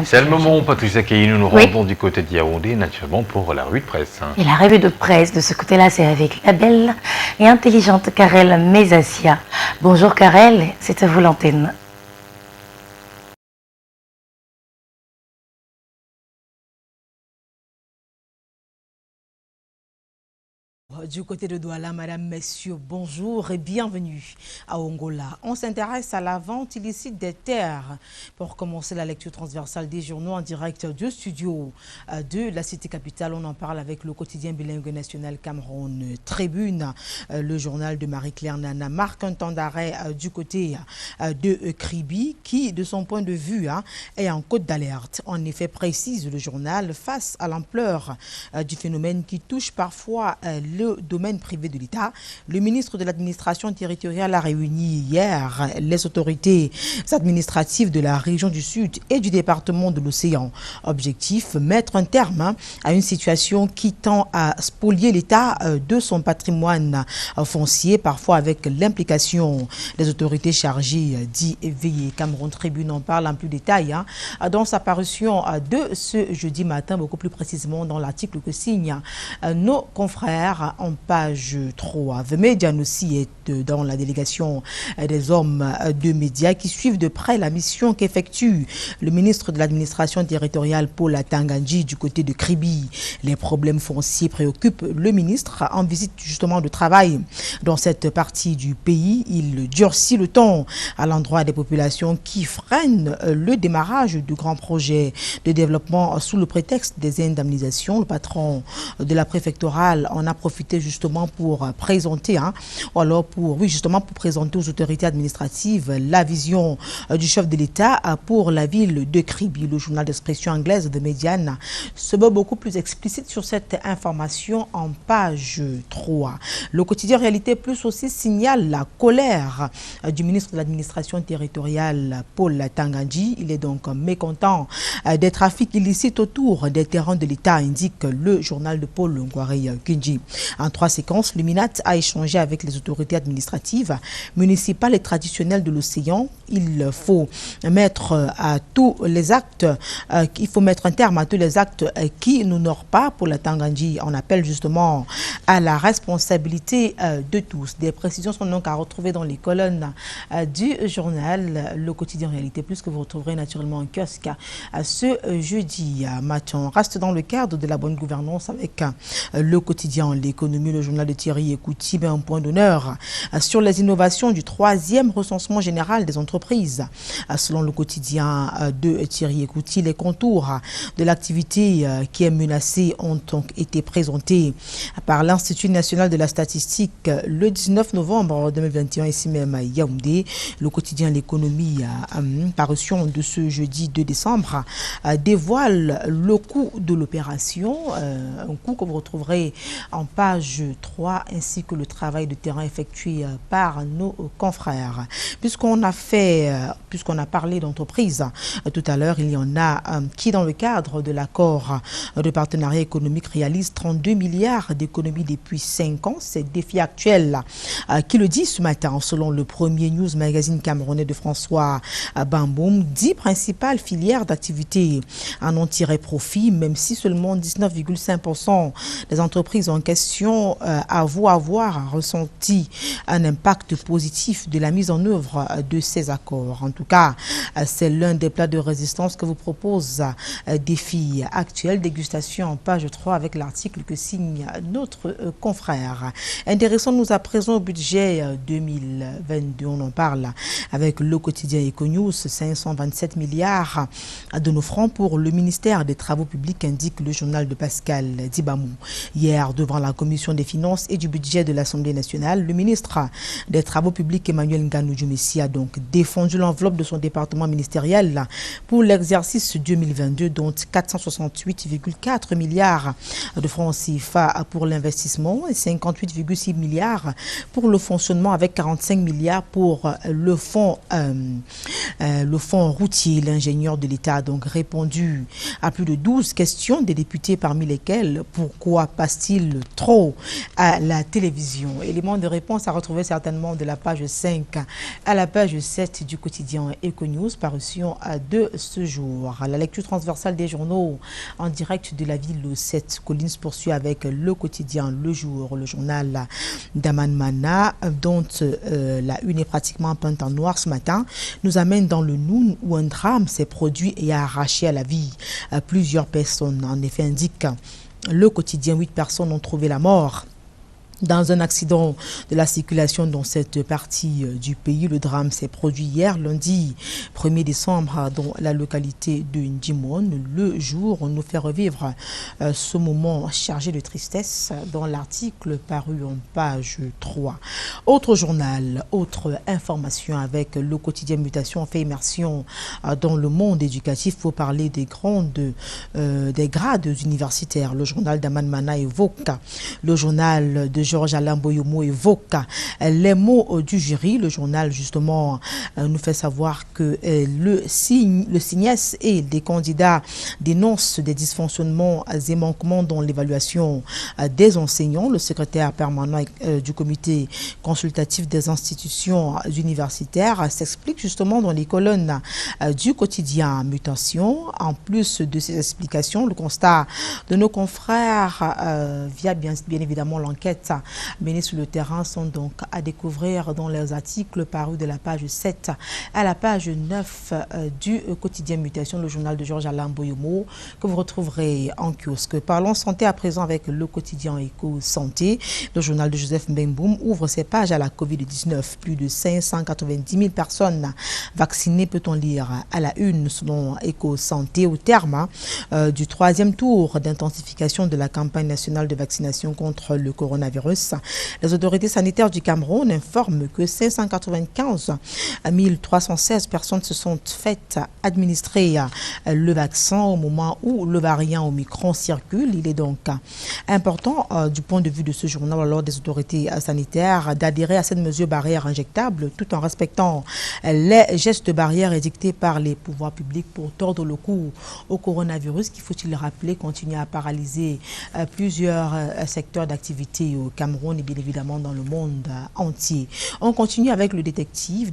C'est le moment, Patricia Kei, nous nous rendons du côté de Yaoundé, naturellement, pour la revue de presse. Et la revue de presse, de ce côté-là, c'est avec la belle et intelligente Karel Mezasia. Bonjour Karel, c'est à vous l'antenne. Du côté de Douala, madame, messieurs, bonjour et bienvenue à Ongola. On s'intéresse à la vente illicite des terres. Pour commencer la lecture transversale des journaux en direct du studio de la cité capitale, on en parle avec le quotidien bilingue national Cameroun Tribune. Le journal de Marie-Claire Nana marque un temps d'arrêt du côté de Kribi qui, de son point de vue, est en côte d'alerte. En effet, précise le journal, face à l'ampleur du phénomène qui touche parfois le domaine privé de l'État, le ministre de l'administration territoriale a réuni hier les autorités administratives de la région du Sud et du département de l'Océan. Objectif, mettre un terme à une situation qui tend à spolier l'État de son patrimoine foncier, parfois avec l'implication des autorités chargées d'y veiller. Cameroun Tribune en parle en plus détail dans sa parution de ce jeudi matin, beaucoup plus précisément dans l'article que signent nos confrères en page 3. The Median aussi est dans la délégation des hommes de médias qui suivent de près la mission qu'effectue le ministre de l'administration territoriale Paul Atangandji du côté de Kribi. Les problèmes fonciers préoccupent le ministre en visite justement de travail dans cette partie du pays. Il durcit le ton à l'endroit des populations qui freinent le démarrage de grands projets de développement sous le prétexte des indemnisations. Le patron de la préfectorale en a profité justement pour présenter, ou alors pour présenter aux autorités administratives la vision du chef de l'État pour la ville de Kribi. Le journal d'expression anglaise de Median se bat beaucoup plus explicite sur cette information en page 3. Le quotidien Réalité Plus aussi signale la colère du ministre de l'administration territoriale Paul Atangandji. Il est donc mécontent des trafics illicites autour des terrains de l'État, indique le journal de Paul Ngouari Kinji. En 3 séquences, le MINAT a échangé avec les autorités administratives, municipales et traditionnelles de l'océan. Il faut mettre un terme à tous les actes qui n'honorent pas pour la Tangandji. On appelle justement à la responsabilité de tous. Des précisions sont donc à retrouver dans les colonnes du journal Le Quotidien Réalité Plus que vous retrouverez naturellement en kiosque ce jeudi matin. On reste dans le cadre de la bonne gouvernance avec le quotidien L'économie, le journal de Thierry Ekouti met un point d'honneur sur les innovations du 3e recensement général des entreprises. Selon le quotidien de Thierry Ekouti, les contours de l'activité qui est menacée ont donc été présentés par l'Institut national de la statistique le 19 novembre 2021 ici même à Yaoundé. Le quotidien L'économie, parution de ce jeudi 2 décembre, dévoile le coût de l'opération, un coût que vous retrouverez en page 3, ainsi que le travail de terrain effectué par nos confrères. Puisqu'on a parlé d'entreprise tout à l'heure, il y en a qui, dans le cadre de l'accord de partenariat économique, réalisent 32 milliards d'économies depuis 5 ans. C'est le défi actuel qui le dit ce matin, selon le premier news magazine camerounais de François Bamboum. 10 principales filières d'activité en ont tiré profit, même si seulement 19,5% des entreprises en question avouent avoir ressenti un impact positif de la mise en œuvre de ces accords. En tout cas, c'est l'un des plats de résistance que vous propose Défi actuel, dégustation en page 3 avec l'article que signe notre confrère. Intéressons-nous à présent au budget 2022. On en parle avec le quotidien Econews. 527 milliards de nos francs pour le ministère des Travaux publics, indique le journal de Pascal Dibamou. Hier, devant la commission des finances et du budget de l'Assemblée nationale, le ministre des Travaux publics Emmanuel Nganou-Djumessi a donc défendu l'enveloppe de son département ministériel pour l'exercice 2022, dont 468,4 milliards de francs CFA pour l'investissement et 58,6 milliards pour le fonctionnement, avec 45 milliards pour le fonds routier. L'ingénieur de l'État a donc répondu à plus de 12 questions des députés, parmi lesquelles pourquoi passe-t-il trop micro à la télévision. Élément de réponse à retrouver certainement de la page 5 à la page 7 du quotidien Econews, parution de ce jour. La lecture transversale des journaux en direct de la ville 7. Collins poursuit avec le quotidien Le Jour, le journal d'Aman Mana, dont la une est pratiquement peinte en noir ce matin, nous amène dans le Noun où un drame s'est produit et a arraché à la vie plusieurs personnes. En effet, indique le quotidien, 8 personnes ont trouvé la mort dans un accident de la circulation dans cette partie du pays. Le drame s'est produit hier, lundi 1er décembre, dans la localité de Ndjimon. Le Jour, on nous fait revivre ce moment chargé de tristesse dans l'article paru en page 3. Autre journal, autre information avec le quotidien Mutation, on fait immersion dans le monde éducatif pour parler des grades universitaires. Le journal d'Aman Mana évoque le journal de Georges-Alain Boyomo évoque les mots du jury. Le journal, justement, nous fait savoir que le CNES et des candidats dénoncent des dysfonctionnements et manquements dans l'évaluation des enseignants. Le secrétaire permanent du comité consultatif des institutions universitaires s'explique justement dans les colonnes du quotidien Mutation. En plus de ces explications, le constat de nos confrères via bien évidemment l'enquête menés sur le terrain sont donc à découvrir dans les articles parus de la page 7 à la page 9 du quotidien Mutation, le journal de Georges-Alain Boyomo, que vous retrouverez en kiosque. Parlons santé à présent avec le quotidien Éco Santé. Le journal de Joseph Mbemboum ouvre ses pages à la Covid-19. Plus de 590 000 personnes vaccinées, peut-on lire à la une, selon Éco Santé, au terme du 3e tour d'intensification de la campagne nationale de vaccination contre le coronavirus. Les autorités sanitaires du Cameroun informent que 595 316 personnes se sont faites administrer le vaccin au moment où le variant Omicron circule. Il est donc important du point de vue de ce journal, alors des autorités sanitaires, d'adhérer à cette mesure barrière injectable tout en respectant les gestes barrières édictés par les pouvoirs publics pour tordre le cou au coronavirus qui, faut-il le rappeler, continue à paralyser plusieurs secteurs d'activité au Cameroun et bien évidemment dans le monde entier. On continue avec le détective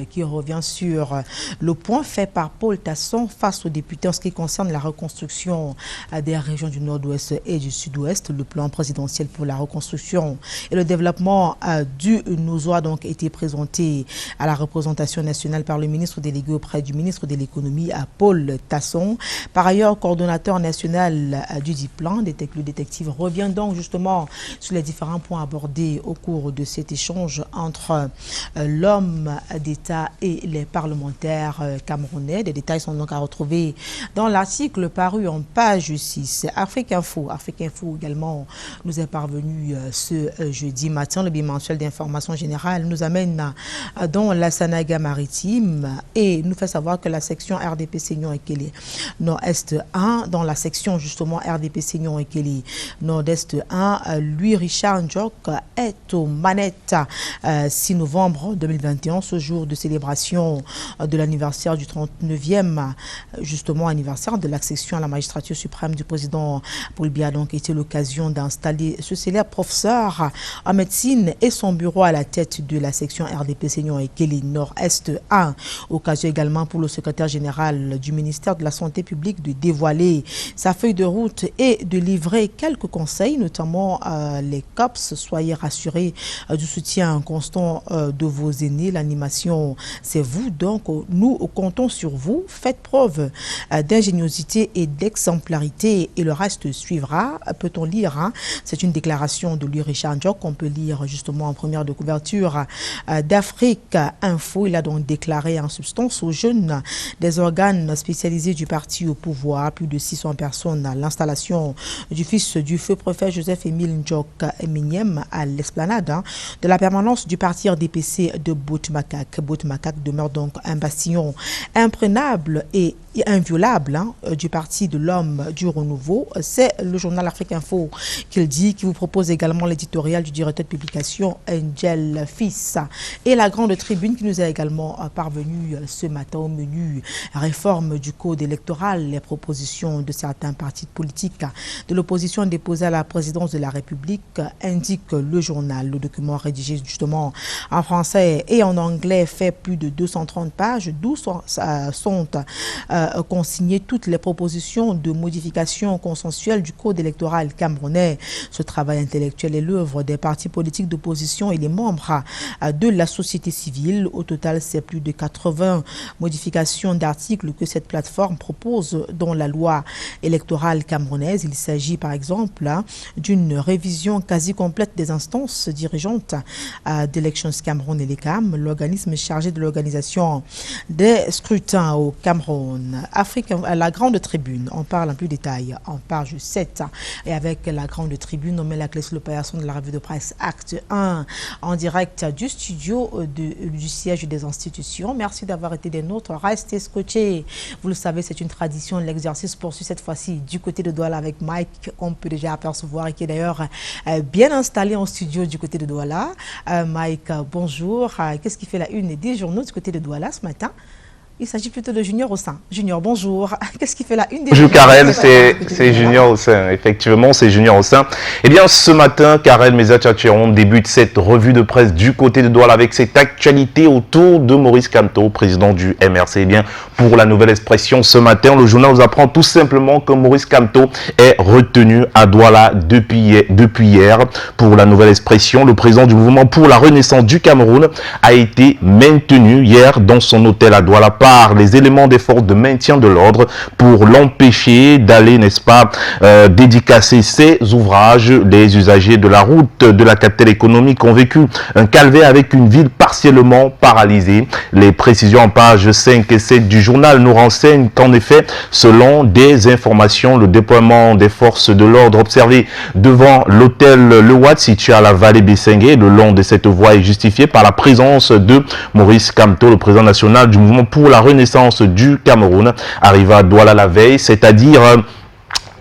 qui revient sur le point fait par Paul Tasson face aux députés en ce qui concerne la reconstruction des régions du Nord-Ouest et du Sud-Ouest. Le plan présidentiel pour la reconstruction et le développement du Nouzo a donc été présenté à la représentation nationale par le ministre délégué auprès du ministre de l'économie, à Paul Tasson. Par ailleurs, coordonnateur national du plan, le détective revient donc justement sur les différents points abordés au cours de cet échange entre l'homme d'État et les parlementaires camerounais. Des détails sont donc à retrouver dans l'article paru en page 6. Afrique Info également nous est parvenu ce jeudi matin. Le bimensuel d'information générale nous amène dans la Sanaga maritime et nous fait savoir que la section RDP Seignon Ekele Nord-Est 1, dans la section justement RDP Seignon Ekele Nord-Est 1, lui Richard Njok est aux manettes 6 novembre 2021, ce jour de célébration de l'anniversaire du 39e justement anniversaire de l'accession à la magistrature suprême du président Paul Biya. Donc était l'occasion d'installer ce célèbre professeur en médecine et son bureau à la tête de la section RDP Seignon Ekele Nord-Est 1. Occasion également pour le secrétaire général du ministère de la Santé publique de dévoiler sa feuille de route et de livrer quelques conseils, notamment les COPS. Soyez rassurés du soutien constant de vos aînés. L'animation, c'est vous. Donc, nous comptons sur vous. Faites preuve d'ingéniosité et d'exemplarité et le reste suivra. Peut-on lire c'est une déclaration de lui, Richard Njok, qu'on peut lire justement en première de couverture d'Afrique Info. Il a donc déclaré en substance aux jeunes des organes spécialisés du parti au pouvoir, plus de 600 personnes, à l'installation du fils du feu préfet Joseph-Émile Njok Eminem à l'esplanade de la permanence du parti RDPC de Bout-Makak. Bout-Makak demeure donc un bastion imprenable et inviolable du Parti de l'Homme du Renouveau. C'est le journal Afrique Info qu'il dit, qui vous propose également l'éditorial du directeur de publication Angel Fils. Et la grande tribune qui nous est également parvenue ce matin au menu réforme du code électoral, les propositions de certains partis politiques de l'opposition déposées à la présidence de la République, indique le journal. Le document rédigé justement en français et en anglais fait plus de 230 pages, d'où sont consigner toutes les propositions de modification consensuelle du code électoral camerounais. Ce travail intellectuel est l'œuvre des partis politiques d'opposition et les membres de la société civile. Au total, c'est plus de 80 modifications d'articles que cette plateforme propose dans la loi électorale camerounaise. Il s'agit par exemple d'une révision quasi complète des instances dirigeantes d'Elections Cameroun et l'ECAM, l'organisme chargé de l'organisation des scrutins au Cameroun. Afrique, la grande tribune, on parle en plus détail en page 7. Et avec la grande tribune, on met la clé sur le paillasson de la revue de presse Acte 1 en direct du studio du siège des institutions. Merci d'avoir été des nôtres. Restez scotchés. Vous le savez, c'est une tradition. L'exercice poursuit cette fois-ci du côté de Douala avec Mike, qu'on peut déjà apercevoir et qui est d'ailleurs bien installé en studio du côté de Douala. Mike, bonjour. Qu'est-ce qui fait la une des journaux du côté de Douala ce matin? Il s'agit plutôt de Junior Ossin. Junior, bonjour. Qu'est-ce qui fait la une des... Bonjour Karel, c'est Junior Ossin. Effectivement, c'est Junior Ossin. Eh bien, ce matin, Karel Mézatchacheron débute cette revue de presse du côté de Douala avec cette actualité autour de Maurice Kamto, président du MRC. Eh bien, pour la Nouvelle Expression, ce matin, le journal nous apprend tout simplement que Maurice Kamto est retenu à Douala depuis hier. Pour la Nouvelle Expression, le président du mouvement pour la renaissance du Cameroun a été maintenu hier dans son hôtel à Douala par les éléments des forces de maintien de l'ordre pour l'empêcher d'aller, n'est-ce pas, dédicacer ses ouvrages. Les usagers de la route de la capitale économique ont vécu un calvaire avec une ville partiellement paralysée. Les précisions en pages 5 et 7 du journal nous renseignent qu'en effet, selon des informations, le déploiement des forces de l'ordre observé devant l'hôtel Le Watt situé à la vallée Bessengue, le long de cette voie, est justifié par la présence de Maurice Kamto, le président national du mouvement pour la renaissance du Cameroun, arriva à Douala la veille, c'est-à-dire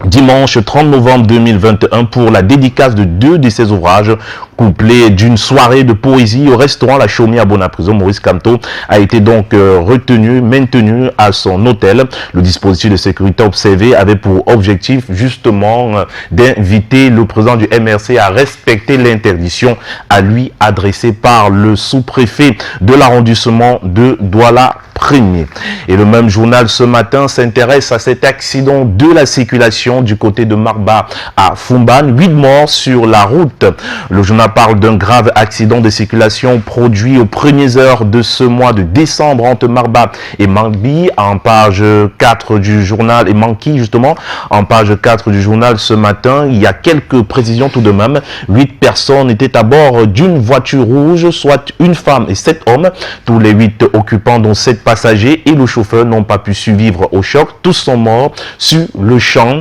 dimanche 30 novembre 2021 pour la dédicace de 2 de ses ouvrages, couplé d'une soirée de poésie au restaurant La Chaumière à Bonaprison. Maurice Kamto a été donc maintenu à son hôtel. Le dispositif de sécurité observé avait pour objectif justement d'inviter le président du MRC à respecter l'interdiction à lui adressée par le sous-préfet de l'arrondissement de Douala premier. Et le même journal ce matin s'intéresse à cet accident de la circulation du côté de Marba à Fumban. 8 morts sur la route. Le journal parle d'un grave accident de circulation produit aux premières heures de ce mois de décembre entre Marba et Manbi en page 4 du journal, et Manki justement en page 4 du journal ce matin. Il y a quelques précisions tout de même. 8 personnes étaient à bord d'une voiture rouge, soit une femme et 7 hommes. Tous les 8 occupants, dont 7 passagers et le chauffeur, n'ont pas pu survivre au choc. Tous sont morts sur le champ.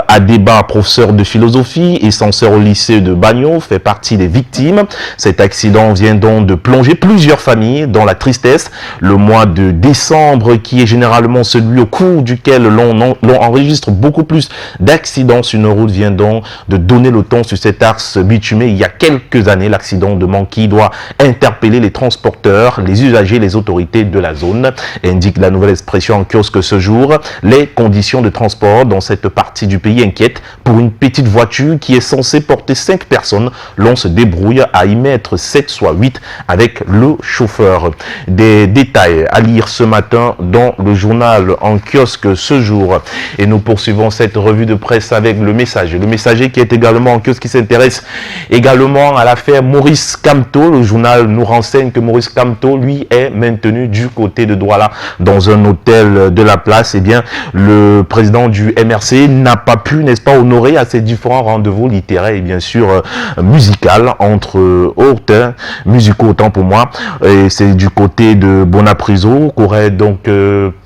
Adeba, professeur de philosophie et censeur au lycée de Bagno, fait partie des victimes. Cet accident vient donc de plonger plusieurs familles dans la tristesse. Le mois de décembre, qui est généralement celui au cours duquel l'on enregistre beaucoup plus d'accidents sur une route, vient donc de donner le ton sur cet axe bitumé. Il y a quelques années, l'accident de Manki doit interpeller les transporteurs, les usagers, les autorités de la zone. Indique la Nouvelle Expression en kiosque ce jour. Les conditions de transport dans cette partie du pays inquiètent. Pour une petite voiture qui est censée porter 5 personnes, l'on se débrouille à y mettre 7 soit 8 avec le chauffeur. Des détails à lire ce matin dans le journal en kiosque ce jour. Et nous poursuivons cette revue de presse avec le Messager. Le Messager qui est également en kiosque, qui s'intéresse également à l'affaire Maurice Kamto. Le journal nous renseigne que Maurice Kamto, lui, est maintenu du côté de Douala dans un hôtel de la place. Eh bien, le président du MRC n'a pas pu, n'est-ce pas, honorer à ses différents rendez-vous littéraires et bien sûr musical entre autres, musicaux autant pour moi. Et c'est du côté de Bonapriso qu'aurait donc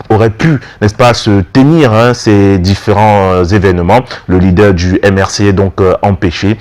aurait pu, n'est-ce pas, se tenir ces différents événements. Le leader du MRC est donc empêché.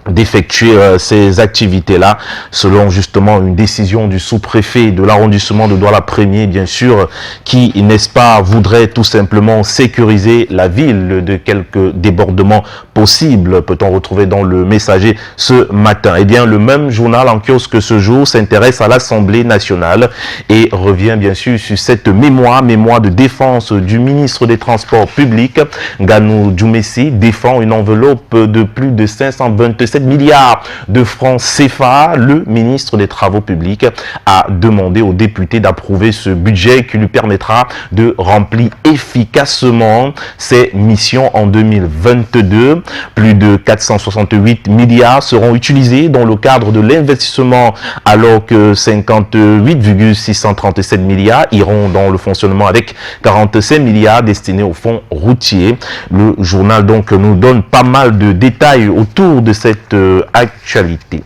d'effectuer ces activités-là, selon justement une décision du sous-préfet de l'arrondissement de Douala 1er, bien sûr, qui, n'est-ce pas, voudrait tout simplement sécuriser la ville de quelques débordements possibles, peut-on retrouver dans le Messager ce matin. Eh bien, le même journal en kiosque ce jour s'intéresse à l'Assemblée nationale et revient bien sûr sur cette mémoire de défense du ministre des Transports publics, Ganou Djoumessi, défend une enveloppe de plus de 527 milliards de francs CFA. Le ministre des Travaux publics a demandé aux députés d'approuver ce budget qui lui permettra de remplir efficacement ses missions en 2022. Plus de 468 milliards seront utilisés dans le cadre de l'investissement, alors que 58,637 milliards iront dans le fonctionnement, avec 45 milliards destinés au fonds routier. Le journal donc nous donne pas mal de détails autour de cette actualité.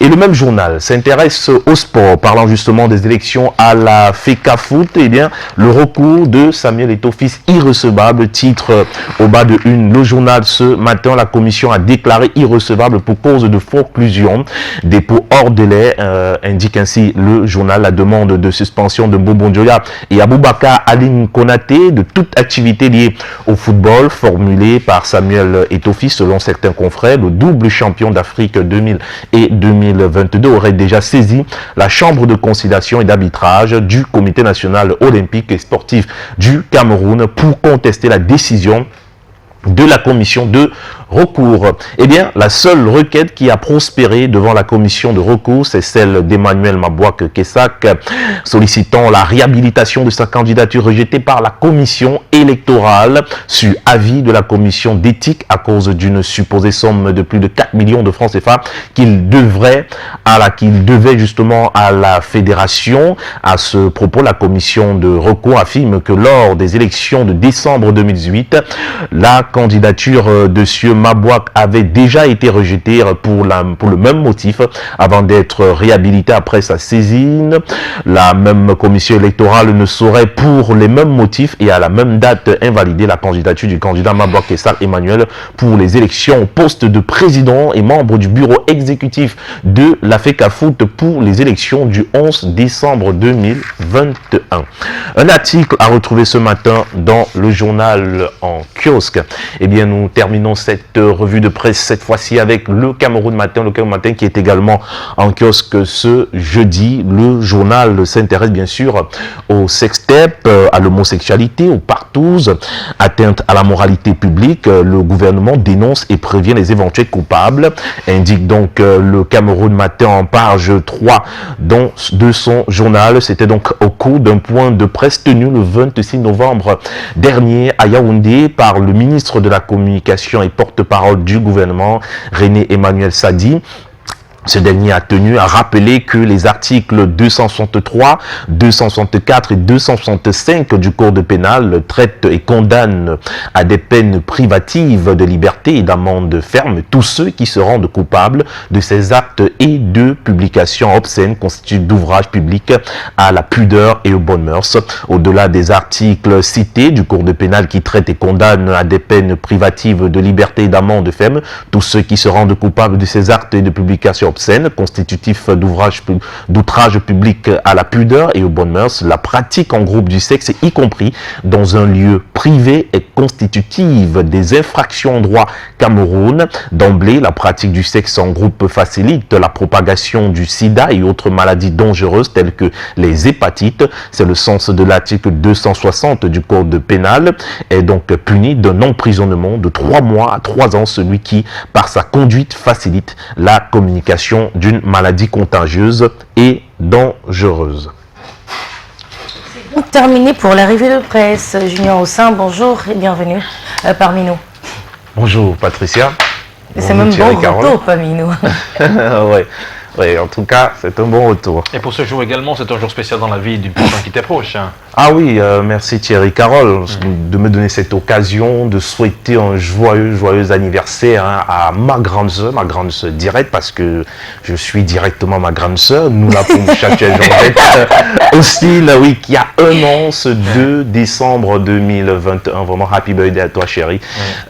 Et le même journal s'intéresse au sport, parlant justement des élections à la FECAFOOT. Eh bien, le recours de Samuel Eto'o-Fils irrecevable, titre au bas de une le journal ce matin. La commission a déclaré irrecevable pour cause de forclusion, dépôt hors délai, indique ainsi le journal. La demande de suspension de Bobo Ndioya et Aboubakar Aline Konaté de toute activité liée au football, formulée par Samuel Eto'o-Fils. Selon certains confrères, le double champion d'Afrique 2000 et 2022 aurait déjà saisi la chambre de conciliation et d'arbitrage du Comité national olympique et sportif du Cameroun pour contester la décision de la commission de recours. Eh bien, la seule requête qui a prospéré devant la commission de recours, c'est celle d'Emmanuel Mabouak Kessak, sollicitant la réhabilitation de sa candidature rejetée par la commission électorale sur avis de la commission d'éthique à cause d'une supposée somme de plus de 4 millions de francs CFA qu'il devait justement à la fédération. À ce propos, la commission de recours affirme que lors des élections de décembre 2018, la candidature de M. Mabouak avait déjà été rejetée pour le même motif avant d'être réhabilitée après sa saisine. La même commission électorale ne saurait pour les mêmes motifs et à la même date invalider la candidature du candidat Mabouak Kessak Emmanuel pour les élections au poste de président et membre du bureau exécutif de la FECAFOOT pour les élections du 11 décembre 2021. Un article à retrouver ce matin dans le journal en kiosque. Eh bien, nous terminons cette revue de presse cette fois-ci avec le Cameroun Matin. Le Cameroun Matin qui est également en kiosque ce jeudi. Le journal s'intéresse bien sûr au sextape, à l'homosexualité, aux partous, atteinte à la moralité publique. Le gouvernement dénonce et prévient les éventuels coupables, indique donc le Cameroun Matin en page 3 de son journal. C'était donc au cours d'un point de presse tenu le 26 novembre dernier à Yaoundé par le ministre de la Communication et porte-parole du gouvernement, René Emmanuel Sadi. Ce dernier a tenu à rappeler que les articles 263, 264 et 265 du Code pénal traitent et condamnent à des peines privatives de liberté et d'amende ferme tous ceux qui se rendent coupables de ces actes et de publications obscènes constituent d'ouvrages publics à la pudeur et aux bonnes mœurs. Au-delà des articles cités du Code pénal qui traitent et condamnent à des peines privatives de liberté et d'amende ferme tous ceux qui se rendent coupables de ces actes et de publications obscènes, constitutifs d'outrage public à la pudeur et aux bonnes mœurs, la pratique en groupe du sexe, y compris dans un lieu privé, est constitutive des infractions en droit Cameroun. D'emblée, la pratique du sexe en groupe facilite la propagation du sida et autres maladies dangereuses telles que les hépatites. C'est le sens de l'article 260 du Code pénal, est donc puni d'un emprisonnement de 3 mois à 3 ans celui qui, par sa conduite, facilite la communication d'une maladie contagieuse et dangereuse. C'est donc terminé pour la revue de presse. Junior Ossin, bonjour et bienvenue parmi nous. Bonjour Patricia. C'est même bon retour parmi nous. Oui, en tout cas, c'est un bon retour. Et pour ce jour également, c'est un jour spécial dans la vie d'une personne qui t'approche. Ah oui, merci Thierry Carole de me donner cette occasion de souhaiter un joyeux anniversaire hein, à ma grande sœur directe, parce que je suis directement ma grande sœur, nous la pomme Georgette aussi, là, oui, qui a un an, ce 2 décembre 2021. Vraiment, happy birthday à toi, chérie.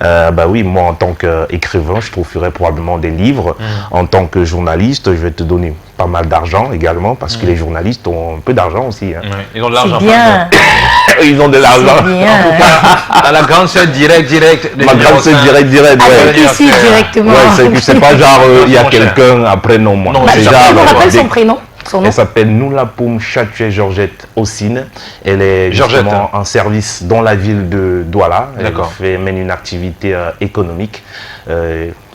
Bah oui, moi, en tant qu'écrivain, je trouverai probablement des livres. En tant que journaliste, je vais te donner pas mal d'argent également, parce que les journalistes ont un peu d'argent aussi. Hein. Ils ont de l'argent. Bien. Ils ont de l'argent. À la grande sœur direct. Ma grande sœur direct, ouais. Ici, directement. Ouais, c'est pas genre, il y a quelqu'un après, non, moi. Non, C'est bah, genre, on rappelle son prénom. Son nom. Elle s'appelle Noulapoum Chatue Georgette Ossine. Elle est justement en service dans la ville de Douala. Elle mène une activité économique.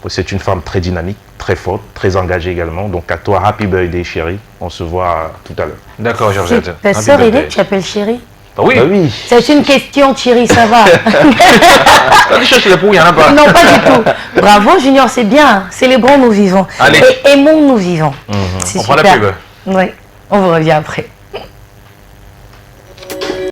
C'est une femme très dynamique, très forte, très engagée également. Donc à toi, happy birthday chérie. On se voit tout à l'heure. D'accord, Georgette. Ta sœur aînée, tu appelles chérie? Oui. Bah oui. C'est une question, Thierry, ça va. Je cherche les pour, il n'y en a pas. Non, pas du tout. Bravo, Junior, c'est bien. Célébrons, nous vivons. Allez. Et aimons, nous vivons. On C'est prend super. la pub. Oui, on vous revient après.